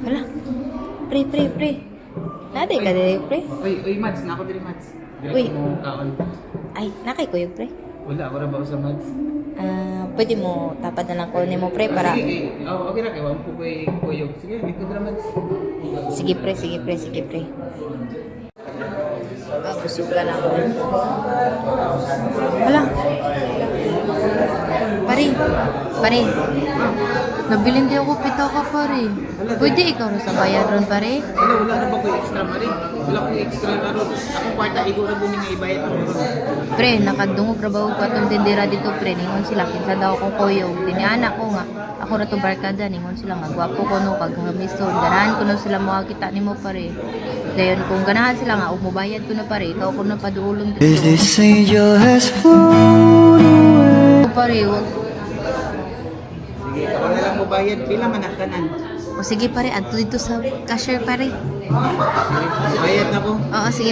Hala. Pre. Naday ka dili, pre? Uy, Mads, na ako diri, Mads. Uy. Mo kaon. Ay, nakay kuyog, pre. Wala, ako na ba sa Mads? Pwede mo tapad na lang ko ni mo, pre, para... Sige, okay na kayo. Wala po ko'y kuyog. Sige, dito dira, Mads. Sige, pre. Busugan ako. Hala. Pare. Nabilin di ako pita ka, pare. Pwede ikaw na sa bayan ron, pare? Wala na ba ko'y extra, Mari? Wala ko'y extra na ron. Akong kwarta, igo na bumi nga ibayad ako ron. Pre, nakadungog ra ba ko atong tindera dito, pre? Ningon sila, kinsa daw akong kuyog. Dinianak ko nga. Ako na to barkada, ningon sila nga. Gwapo ko no, kaghamiston. Ganahan ko na sila makakita ni mo, pare. Dayon, kung ganahan sila nga, umubayad ko na, pare. Ikaw ko na paduulong dito. This angel has flown away. Pare, wag. Sige, ako na lang mo bayad. Pila man tanan. O sige, pare, adto dito sa cashier, pare. Sige, bayad na ko. Oo, sige.